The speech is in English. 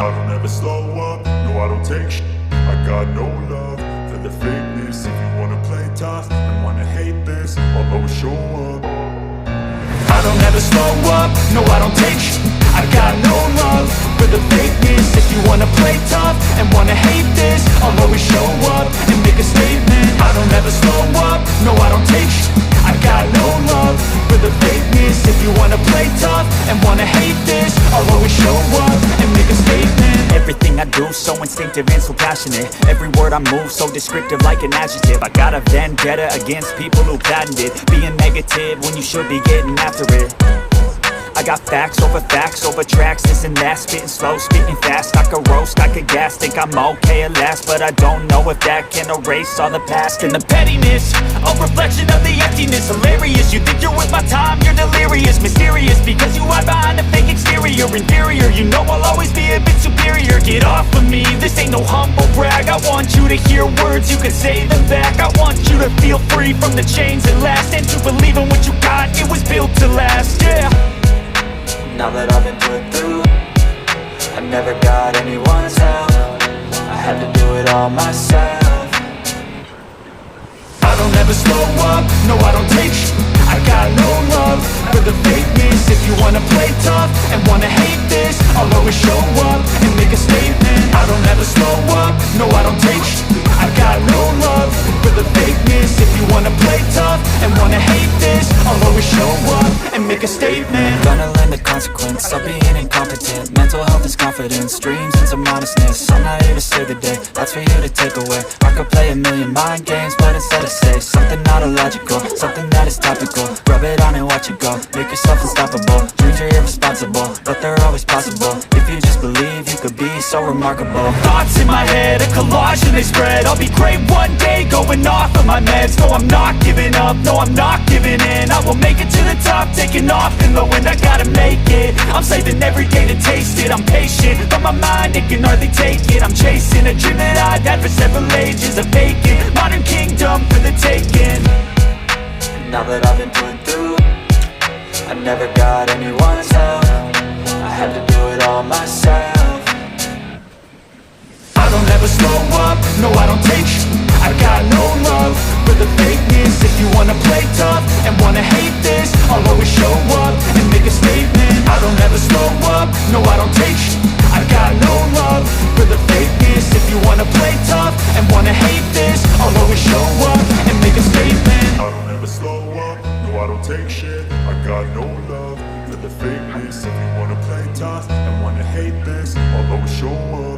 I don't ever slow up, no I don't take sh**. I got no love for the fakeness. If you wanna play tough and wanna hate this, I'll always show up. I don't ever slow up, no I don't take sh**. I got no love for the fakeness. If you wanna play tough and wanna hate this, I'll always show up and make a statement. I don't ever slow up, no I don't take sh**. I got no love for the fakeness. If you wanna play tough and wanna hate this, I'll always show up and make a statement. Everything I do so instinctive and so passionate. Every word I move so descriptive like an adjective. I got a vendetta against people who patented being negative when you should be getting after it. I got facts over tracks, this and that. Spitting slow, spitting fast, I could roast, I could gas. Think I'm okay at last, but I don't know if that can erase all the past. And the pettiness, a reflection of the emptiness. Hilarious, you think you're with my time, you're delirious. Mysterious, because you hide behind a fake exterior. Inferior, you know I'll always be a bit superior. Get off of me, this ain't no humble brag. I want you to hear words, you can say them back. I want you to feel free from the chains that last, and to believe in what you got, it was built to last, yeah. Now that I've been put through, I never got anyone's help. I had to do it all myself. I don't ever slow up, no I don't take sh**. I got no love for the fakeness. If you wanna play tough and wanna hate this, I'll always show up and make a statement. I don't ever slow up, no I don't take sh**. I got no love for the fakeness. If you wanna play tough and wanna hate this, I'll always show up and make a statement. Gonna learn the consequence of being incompetent. Mental health is confidence, dreams and some honestness. I'm not here to save the day, that's for you to take away. I could play a million mind games, but instead I say something not illogical, something that is topical. Rub it on and watch it go, make yourself unstoppable. Dreams are irresponsible, but they're always possible. If you just believe, you could be so remarkable. Thoughts in my head, a collage and they spread. I'll be great one day, going off of my meds. No, I'm not giving up, no, I'm not giving in. I will make it to the top, taking off in the wind. I gotta make it, I'm saving every day to taste it. I'm patient, but my mind, it can hardly take it. I'm chasing a dream that I've had for several ages. A vacant, modern kingdom for the taking. Now that I've been put through, I never got anyone's help. I had to do it all myself. I don't ever slow up, no I don't take sh**. I got no love for the fakeness. If you wanna play tough and wanna hate this, I'll always show up and make a statement. I don't ever slow up, no I don't take sh**. I got no love for the fakeness. If you wanna play tough and wanna hate this, I'll always show up and make a statement. I don't ever slow up, no I don't take shit. I got no love for the fakeness. If you wanna play tough and wanna hate this, I'll always show up.